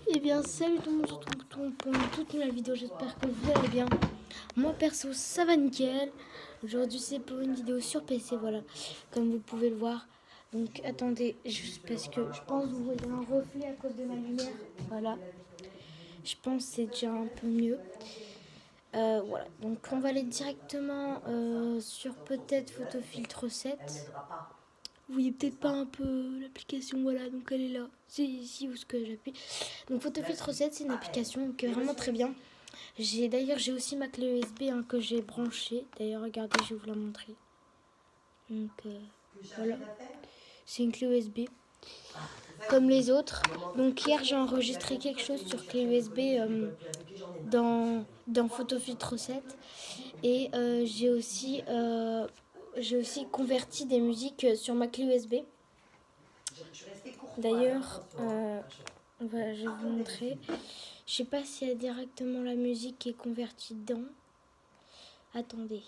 Eh bien, salut tout le monde, pour une toute nouvelle vidéo, j'espère que vous allez bien. Moi perso, ça va nickel. Aujourd'hui, c'est pour une vidéo sur PC, voilà, comme vous pouvez le voir. Donc, attendez, juste parce que je pense que vous voyez un reflet à cause de ma lumière. Voilà, je pense que c'est déjà un peu mieux. Voilà, donc on va aller directement sur peut-être Photofiltre 7. Vous voyez peut-être pas un peu l'application, voilà, donc elle est là. C'est ici où ce que j'appuie. Donc Photofiltre 7, c'est une application qui est vraiment très bien. D'ailleurs, j'ai aussi ma clé USB que j'ai branchée. D'ailleurs, regardez, je vais vous la montrer. Donc voilà, c'est une clé USB comme les autres. Donc hier, j'ai enregistré quelque chose sur clé USB dans Photofiltre 7. Et j'ai aussi converti des musiques sur ma clé USB. D'ailleurs, voilà, je vais vous montrer. Je sais pas s'il y a directement la musique qui est convertie dedans. Attendez.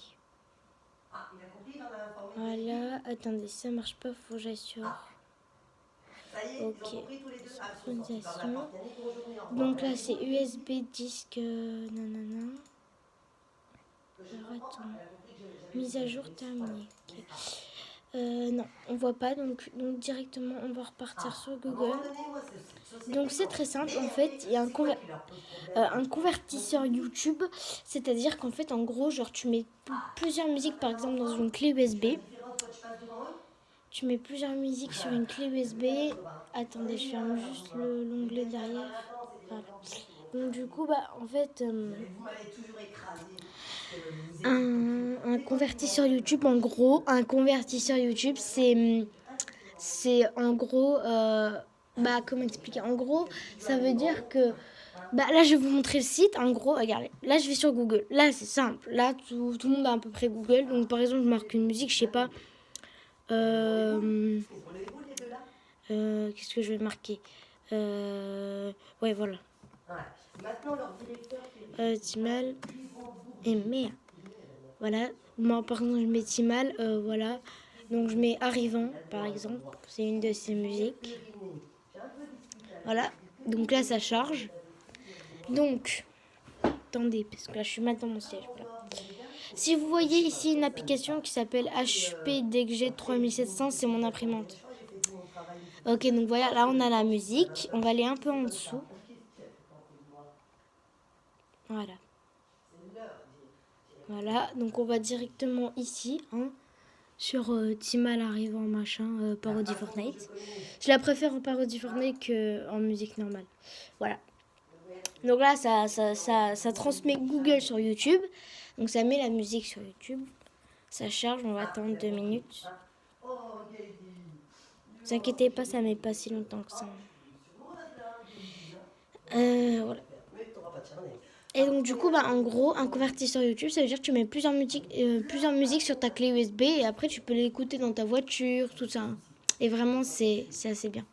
Voilà, attendez, ça marche pas, faut que j'aille sur. Ok, synchronisation. Donc là, c'est USB disque. Nanana. Alors attends. Mise à jour terminée. Okay. Non, on voit pas, donc directement on va repartir sur Google. Donc c'est très simple, en fait, il y a un convertisseur YouTube, c'est-à-dire qu'en fait, en gros, genre tu mets plusieurs musiques par exemple dans une clé USB. Tu mets plusieurs musiques sur une clé USB. Attendez, je ferme juste l'onglet derrière. Voilà. Donc du coup, en fait, un convertisseur YouTube, en gros, c'est en gros, comment expliquer? En gros, ça veut dire que, là, je vais vous montrer le site. En gros, regardez, là, je vais sur Google. Là, c'est simple. Là, tout le monde a à peu près Google. Donc, par exemple, je marque une musique, je sais pas. Qu'est-ce que je vais marquer? Ouais, voilà. Timal et merde. Voilà. Moi, par exemple, je mets Timal, voilà. Donc, je mets Arrivant, par exemple. C'est une de ses musiques. Voilà. Donc là, ça charge. Donc, attendez, parce que là, je suis maintenant dans mon siège. Voilà. Si vous voyez ici une application qui s'appelle HP DXG 3700, c'est mon imprimante. Ok, donc voilà, là, on a la musique. On va aller un peu en dessous. Voilà. Voilà, donc on va directement ici, sur Timal arrivant machin, parodie Fortnite. Je la préfère en parodie Fortnite qu'en musique normale. Voilà. Donc là, ça transmet Google sur YouTube. Donc ça met la musique sur YouTube. Ça charge, on va attendre 2 minutes. Ne vous inquiétez pas, ça met pas si longtemps que ça. Voilà. Et donc du coup, en gros, un convertisseur YouTube, ça veut dire que tu mets plusieurs musiques sur ta clé USB et après tu peux l'écouter dans ta voiture, tout ça. Et vraiment, c'est assez bien.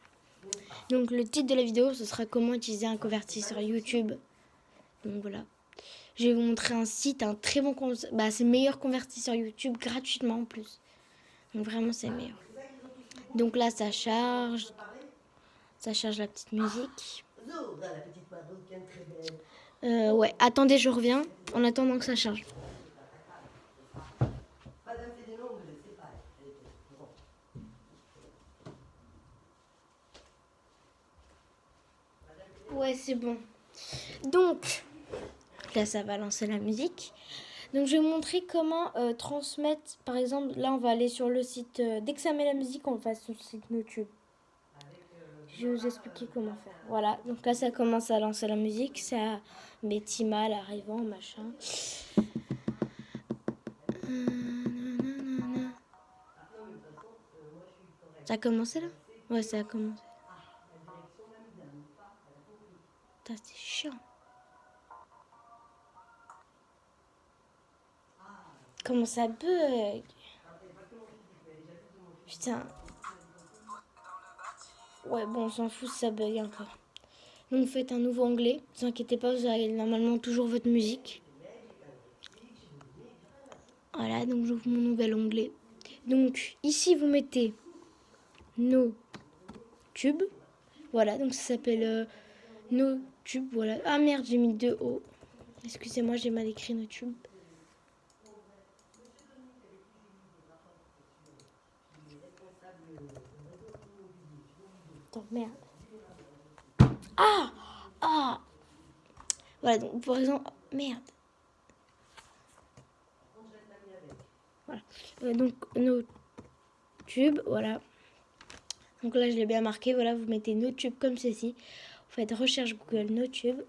Donc le titre de la vidéo, ce sera comment utiliser un convertisseur YouTube. Donc voilà. Je vais vous montrer un site, un très bon... c'est le meilleur convertisseur YouTube gratuitement en plus. Donc vraiment, c'est le meilleur. Donc là, ça charge. Ça charge la petite musique. Ouais, attendez, je reviens en attendant que ça charge. Ouais, c'est bon. Donc, là, ça va lancer la musique. Donc, je vais vous montrer comment transmettre. Par exemple, là, on va aller sur le site. Dès que ça met la musique, on va sur le site YouTube. Je vais vous expliquer comment faire. Voilà, donc là, ça commence à lancer la musique. Ça met Timal arrivant, machin. Ça a commencé là? Ouais, ça a commencé. Putain, c'est chiant. Comment ça bug? Putain. Ouais, bon, on s'en fout si ça bug encore. Donc, vous faites un nouveau onglet. Ne vous inquiétez pas, vous avez normalement toujours votre musique. Voilà, donc j'ouvre mon nouvel onglet. Donc, ici, vous mettez nos tubes. Voilà, donc ça s'appelle NoTube. Voilà. Ah merde, j'ai mis 2 O. Excusez-moi, j'ai mal écrit NoTube. Attends, merde. Ah. Voilà, donc par exemple... Merde. Voilà. Donc, NoTube, voilà. Donc là, je l'ai bien marqué. Voilà, vous mettez NoTube comme ceci. Vous faites recherche Google NoTube.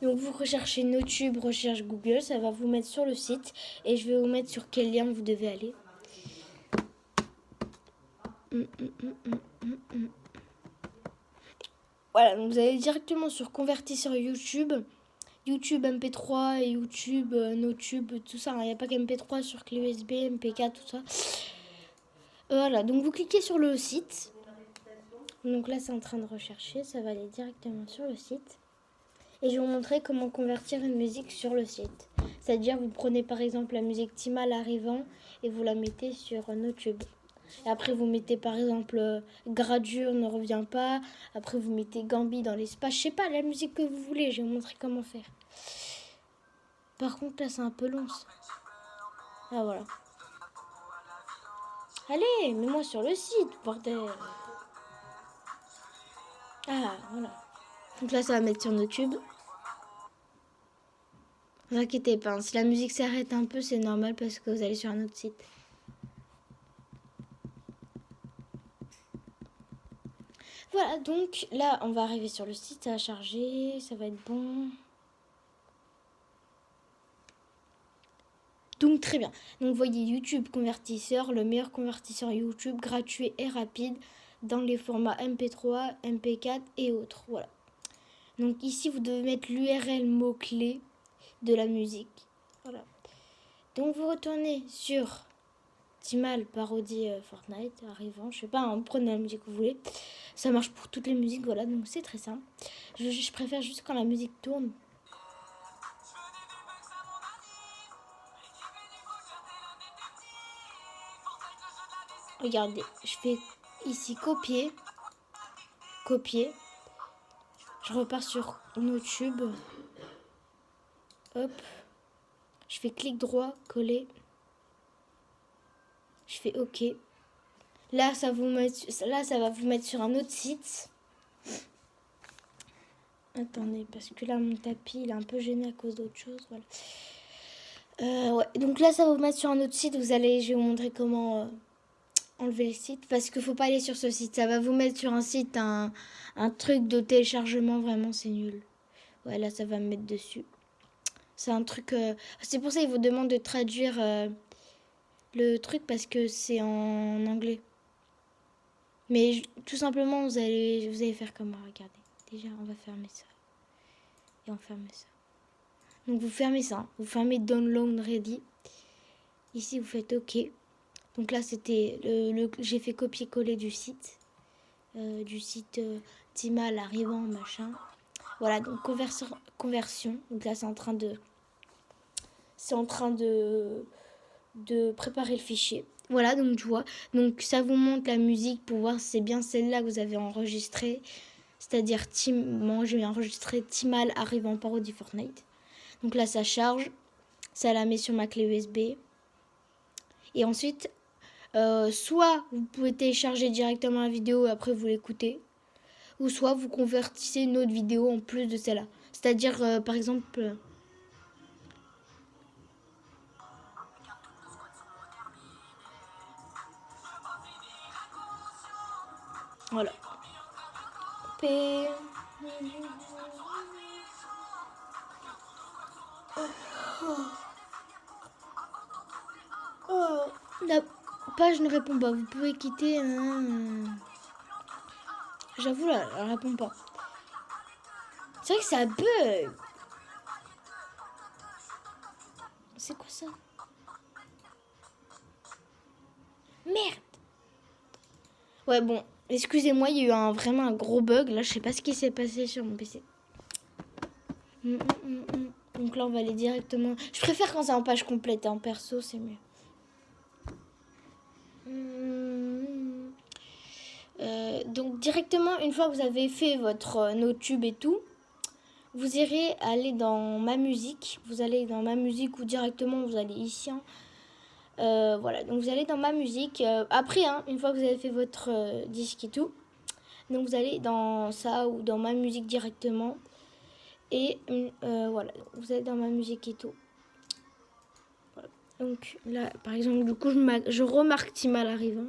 Donc vous recherchez NoTube, recherche Google, ça va vous mettre sur le site et je vais vous mettre sur quel lien vous devez aller. Voilà, donc vous allez directement sur convertisseur YouTube, YouTube MP3 et YouTube, NoTube, tout ça. Il n'y a pas qu'MP3 sur clé USB, MP4, tout ça. Voilà, donc vous cliquez sur le site. Donc là, c'est en train de rechercher, ça va aller directement sur le site. Et je vais vous montrer comment convertir une musique sur le site. C'est-à-dire, vous prenez par exemple la musique Timal arrivant et vous la mettez sur NoTube. Et après, vous mettez par exemple Gradure ne revient pas. Après, vous mettez Gambi dans l'espace. Je sais pas, la musique que vous voulez. Je vais vous montrer comment faire. Par contre, là, c'est un peu long. Ça. Ah, voilà. Allez, mets-moi sur le site, bordel. Ah, voilà. Donc là, ça va mettre sur NoTube. Ne vous inquiétez pas, si la musique s'arrête un peu, c'est normal parce que vous allez sur un autre site. Voilà, donc là, on va arriver sur le site, ça va charger, ça va être bon. Donc très bien. Donc vous voyez YouTube convertisseur, le meilleur convertisseur YouTube gratuit et rapide dans les formats MP3, MP4 et autres. Voilà. Donc ici, vous devez mettre l'URL mot-clé de la musique. Voilà. Donc vous retournez sur Timal parodie Fortnite arrivant, je sais pas, hein, prenez la musique que vous voulez. Ça marche pour toutes les musiques, voilà, donc c'est très simple. Je préfère juste quand la musique tourne. Regardez, je fais ici copier. Je repars sur NoTube. Hop. Je fais clic droit, coller. Je fais OK. Là, ça va vous mettre sur un autre site. Attendez, parce que là, mon tapis, il est un peu gêné à cause d'autre chose. Voilà. Ouais. Donc là, ça va vous mettre sur un autre site. Je vais vous montrer comment enlever le site. Parce qu'il ne faut pas aller sur ce site. Ça va vous mettre sur un site, un truc de téléchargement. Vraiment, c'est nul. Ouais, là, ça va me mettre dessus. C'est un truc... C'est pour ça qu'il vous demande de traduire le truc parce que c'est en anglais. Mais tout simplement, vous allez faire comme moi. Regardez. Déjà, on va fermer ça. Et on ferme ça. Donc, vous fermez ça. Vous fermez Download Ready. Ici, vous faites OK. Donc là, c'était j'ai fait copier-coller du site. Timal arrivant, machin. Voilà, donc conversion. Donc là, c'est en train de préparer le fichier. Voilà, donc tu vois. Donc ça vous montre la musique pour voir si c'est bien celle-là que vous avez enregistrée. C'est-à-dire, moi, je vais enregistrer Timal arrivant parodie Fortnite. Donc là, ça charge. Ça la met sur ma clé USB. Et ensuite, soit vous pouvez télécharger directement la vidéo et après vous l'écoutez. Ou soit vous convertissez une autre vidéo en plus de celle-là. C'est-à-dire, par exemple... voilà. La page ne répond pas. Vous pouvez quitter. J'avoue, là, elle répond pas. C'est vrai que ça bug. C'est quoi ça? Merde. Ouais, bon. Excusez-moi, il y a eu vraiment un gros bug. Là, je sais pas ce qui s'est passé sur mon PC. Donc là, on va aller directement... Je préfère quand c'est en page complète. En perso, c'est mieux. Donc directement, une fois que vous avez fait votre NoTube et tout, vous irez aller dans ma musique. Vous allez dans ma musique ou directement vous allez ici. Hein. Voilà, donc vous allez dans ma musique. Après, hein, une fois que vous avez fait votre disque et tout, donc vous allez dans ça ou dans ma musique directement. Et voilà, vous allez dans ma musique et tout. Voilà. Donc là, par exemple, du coup, je remarque Timal arrivant.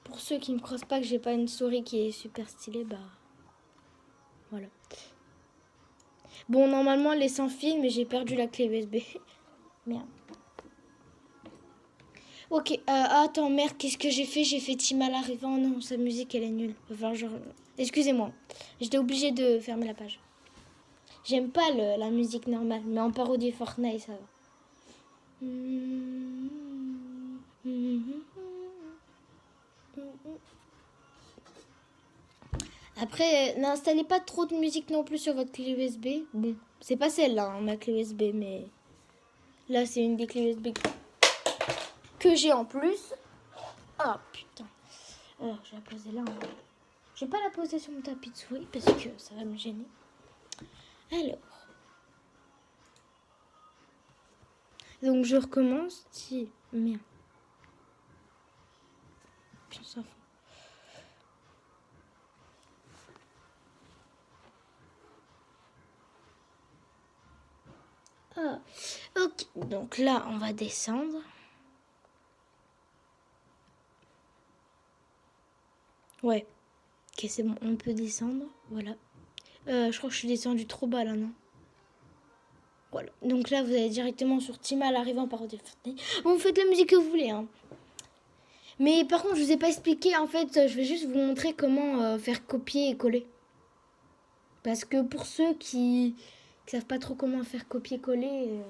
Pour ceux qui ne croisent pas que j'ai pas une souris qui est super stylée, bah voilà. Bon, normalement elle est sans fil, mais j'ai perdu la clé USB. Merde. Ok, attends, merde, qu'est-ce que j'ai fait? J'ai fait Timal arrivant. Non, sa musique elle est nulle. Enfin, genre, excusez-moi, j'étais obligée de fermer la page. J'aime pas la musique normale, mais en parodie Fortnite ça va. Après, n'installez pas trop de musique non plus sur votre clé USB. Bon, c'est pas celle-là, hein, ma clé USB, mais là, c'est une des clés USB que j'ai en plus. Ah, putain. Alors, je vais la poser là. Hein. Je vais pas la poser sur mon tapis de souris parce que ça va me gêner. Alors. Donc, je recommence. Si, merde. Puis on s'en fout. Ah, ok, donc là on va descendre. Ouais, ok, c'est bon, on peut descendre. Voilà. Je crois que je suis descendue trop bas là, non? Voilà. Donc là vous allez directement sur Timal arrivant par Fortnite. Vous faites la musique que vous voulez, hein. Mais par contre, je vous ai pas expliqué. En fait, je vais juste vous montrer comment faire copier et coller. Parce que pour ceux qui savent pas trop comment faire copier-coller.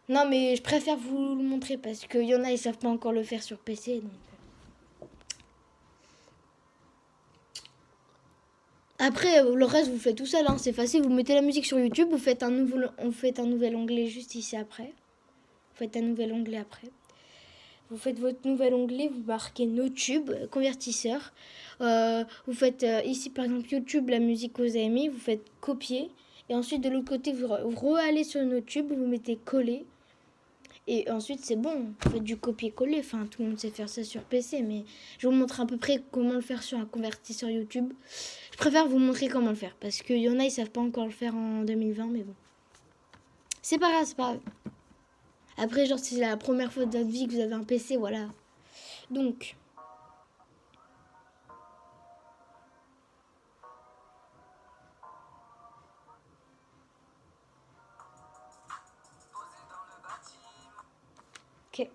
Non, mais je préfère vous le montrer parce qu'il y en a, ils savent pas encore le faire sur PC. Donc. Après, le reste, vous faites tout seul. Hein. C'est facile. Vous mettez la musique sur YouTube. Vous faites un nouvel onglet juste ici après. Vous faites un nouvel onglet après. Vous faites votre nouvel onglet, vous marquez NoTube, convertisseur. Vous faites ici par exemple YouTube, la musique que vous avez mis, vous faites copier. Et ensuite de l'autre côté, vous re-allez sur NoTube, vous mettez coller. Et ensuite c'est bon, vous faites du copier-coller. Enfin, tout le monde sait faire ça sur PC, mais je vous montre à peu près comment le faire sur un convertisseur YouTube. Je préfère vous montrer comment le faire, parce qu'il y en a, ils savent pas encore le faire en 2020, mais bon. C'est pas grave, c'est pas grave. Après, genre, c'est la première fois de votre vie que vous avez un PC, voilà. Donc. Ok.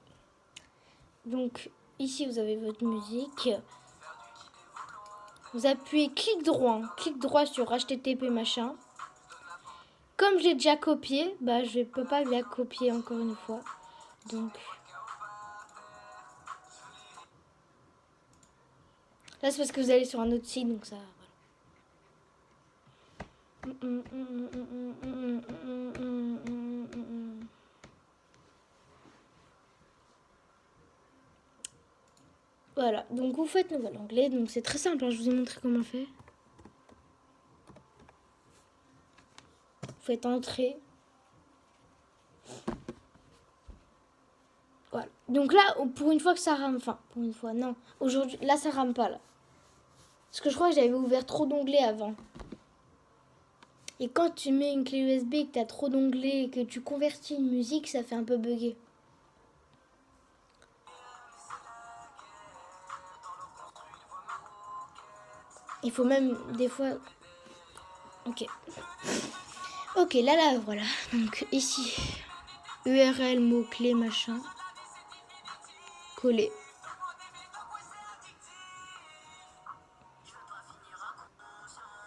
Donc, ici, vous avez votre musique. Vous appuyez clic droit sur HTTP machin. Comme j'ai déjà copié, bah, je ne peux pas la copier encore une fois. Donc. Là, c'est parce que vous allez sur un autre site, donc ça. Voilà, donc vous faites nouvel onglet, donc c'est très simple, hein, je vous ai montré comment faire. Vous faites entrer. Voilà, donc là, pour une fois que ça rame, enfin, pour une fois, non, aujourd'hui, là ça rame pas là. Parce que je crois que j'avais ouvert trop d'onglets avant. Et quand tu mets une clé USB et que tu as trop d'onglets et que tu convertis une musique, ça fait un peu bugger. Il faut même des fois... Ok. Ok, là, voilà. Donc ici, URL, mot-clé, machin. Coller.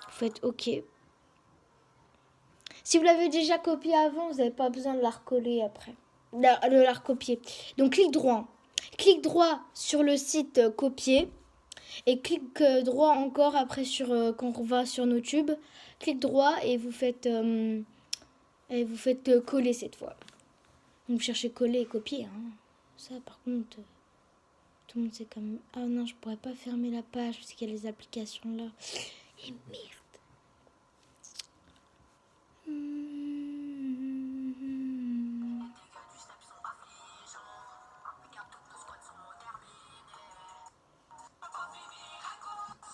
Vous faites OK. Si vous l'avez déjà copié avant, vous n'avez pas besoin de la recoller après. De la recopier. Donc clic droit. Clic droit sur le site copier. Et clic droit encore après sur quand on va sur nos tubes. Clic droit et vous faites coller cette fois. Donc vous cherchez coller et copier. Hein. Ça par contre, tout le monde sait comme... Ah non, je pourrais pas fermer la page parce qu'il y a les applications là. Et merde.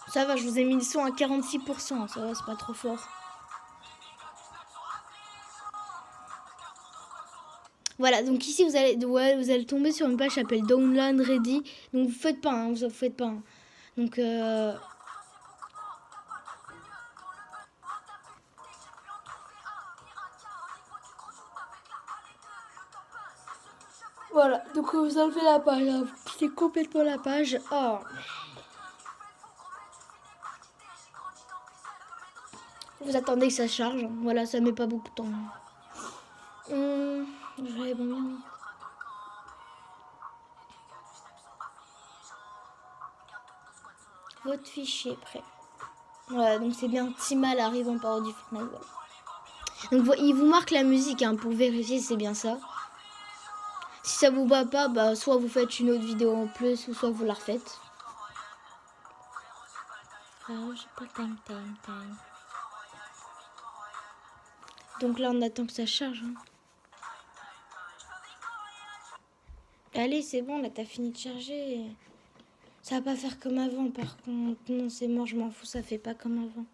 Ça va, je vous ai mis le son à 46%. Ça va, c'est pas trop fort. Voilà, donc ici vous allez tomber sur une page qui s'appelle Download Ready. Donc vous faites pas, hein, vous faites pas. Hein. Donc voilà, donc vous enlevez la page, hein. C'est complètement la page. Oh. Vous attendez que ça charge. Hein. Voilà, ça met pas beaucoup de temps. J'avais bon. Votre fichier est prêt. Voilà, donc c'est bien Timal arrive en parodie Fortnite. Voilà. Donc il vous marque la musique hein, pour vérifier si c'est bien ça. Si ça vous va pas, bah, soit vous faites une autre vidéo en plus, ou soit vous la refaites. Ah, j'ai pas time. Donc là, on attend que ça charge. Hein. Allez, c'est bon, là, t'as fini de charger. Ça va pas faire comme avant, par contre. Non, c'est mort, je m'en fous, ça fait pas comme avant.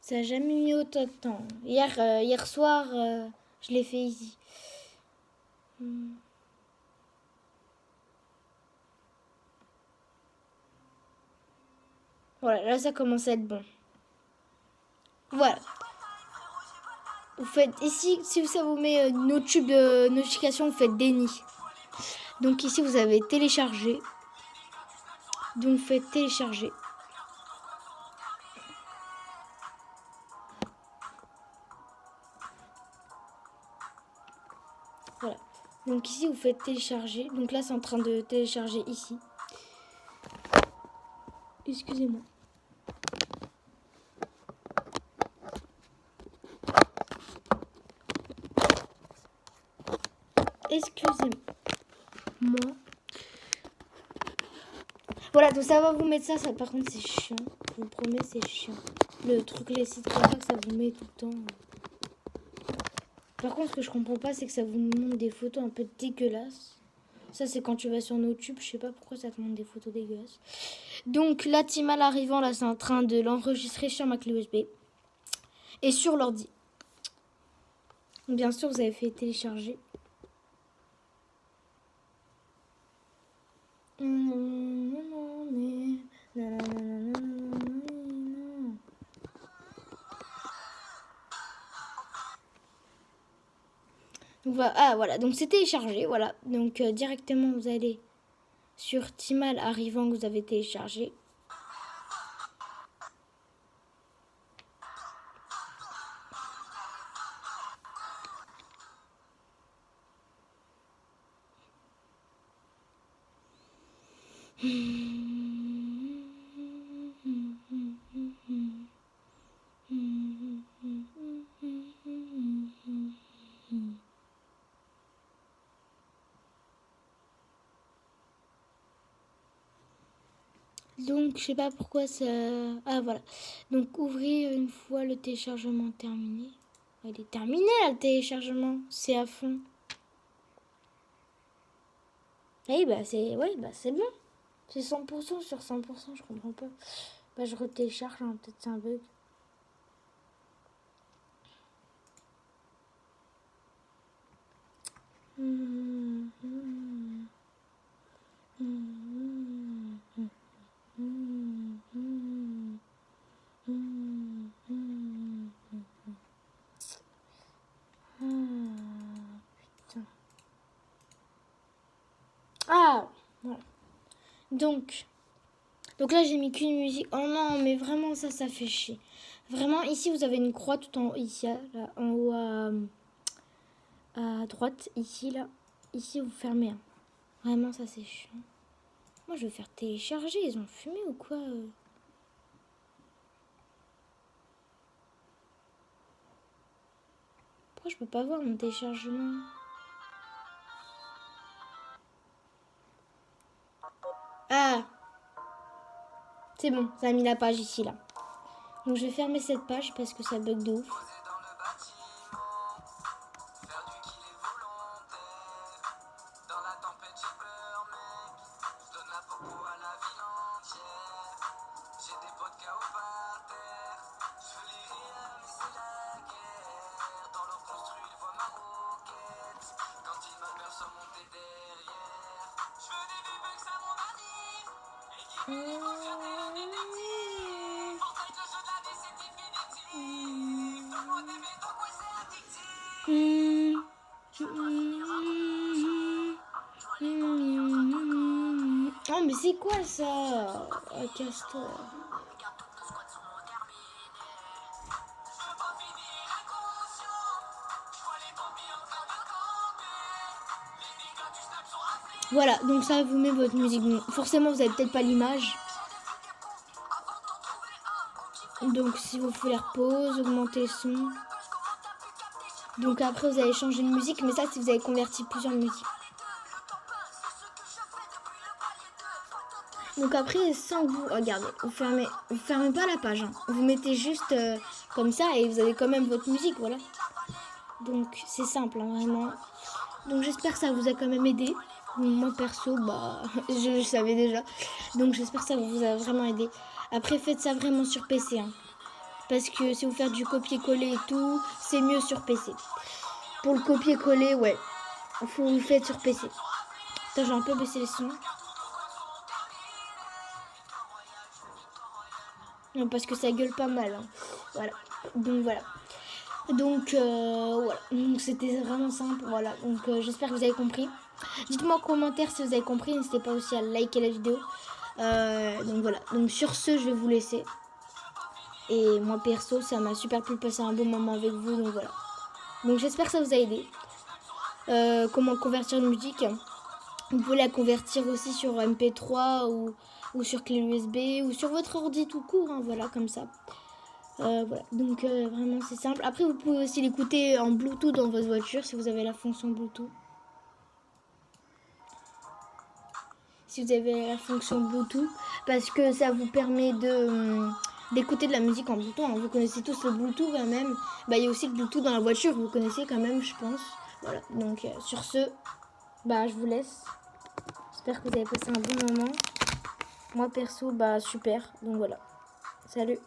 Ça n'a jamais mis autant de temps. Hier soir, je l'ai fait easy. Voilà, là, ça commence à être bon. Voilà. Vous faites ici, si ça vous met nos tubes de notification, vous faites déni. Donc ici, vous avez téléchargé. Donc vous faites télécharger. Voilà. Donc ici, vous faites télécharger. Donc là, c'est en train de télécharger ici. Excusez-moi. Excusez-moi. Voilà, donc ça va vous mettre ça par contre, c'est chiant. Je vous promets, c'est chiant. Le truc, les sites comme ça, que ça vous met tout le temps. Par contre, ce que je comprends pas, c'est que ça vous montre des photos un peu dégueulasses. Ça, c'est quand tu vas sur nos tubes. Je sais pas pourquoi ça te montre des photos dégueulasses. Donc, là, Timal arrivant, là, c'est en train de l'enregistrer sur ma clé USB. Et sur l'ordi. Bien sûr, vous avez fait télécharger. Voilà, donc c'est téléchargé, voilà. Donc directement vous allez sur Timal arrivant que vous avez téléchargé. Donc, je sais pas pourquoi ça... Ah, voilà. Donc, ouvrir une fois le téléchargement terminé. Il est terminé, là, le téléchargement. C'est à fond. Eh, bah, c'est... Ouais, bah, c'est bon. C'est 100% sur 100%, je comprends pas. Bah, je retélécharge, hein, peut-être c'est un bug. Ah, voilà. Donc là, j'ai mis qu'une musique. Oh non, mais vraiment, ça fait chier. Vraiment, ici, vous avez une croix tout en haut, ici, là, en haut à droite, ici, là. ici vous fermez. Hein. Vraiment, ça c'est chiant. Moi, je vais faire télécharger. Ils ont fumé ou quoi Pourquoi je peux pas voir mon téléchargement? Ah, c'est bon, ça a mis la page ici, là. Donc, je vais fermer cette page parce que ça bug de ouf. Oh mais c'est quoi ça? Oh, casse-toi. Voilà, donc ça vous met votre musique. Bon, forcément vous avez peut-être pas l'image. Donc si vous voulez faire pause, augmenter le son. Donc après vous allez changer de musique, mais ça si vous avez converti plusieurs musiques. Donc après sans que vous regardez, vous fermez pas la page, hein. Vous mettez juste comme ça et vous avez quand même votre musique, voilà. Donc c'est simple, hein, vraiment. Donc j'espère que ça vous a quand même aidé. Moi perso, bah je savais déjà. Donc j'espère que ça vous a vraiment aidé. Après faites ça vraiment sur PC, hein. Parce que si vous faites du copier-coller et tout, c'est mieux sur PC. Pour le copier-coller, ouais, faut vous le faire sur PC. Attends, j'ai un peu baissé les sons. Non, parce que ça gueule pas mal. Hein. Voilà. Donc voilà. Donc voilà. Donc c'était vraiment simple. Voilà. Donc j'espère que vous avez compris. Dites-moi en commentaire si vous avez compris. N'hésitez pas aussi à liker la vidéo. Donc voilà. Donc sur ce, je vais vous laisser. Et moi perso, ça m'a super plu de passer un bon moment avec vous. Donc voilà. Donc j'espère que ça vous a aidé. Comment convertir une musique. Vous pouvez la convertir aussi sur MP3 ou sur clé USB ou sur votre ordi tout court. Hein, voilà, comme ça. Voilà, donc vraiment c'est simple. Après vous pouvez aussi l'écouter en Bluetooth dans votre voiture si vous avez la fonction Bluetooth. Si vous avez la fonction Bluetooth, parce que ça vous permet d'écouter de la musique en Bluetooth. Hein. Vous connaissez tous le Bluetooth quand même. Bah, il y a aussi le Bluetooth dans la voiture, vous connaissez quand même, je pense. Voilà, donc sur ce, bah je vous laisse. J'espère que vous avez passé un bon moment. Moi perso, bah super. Donc voilà. Salut.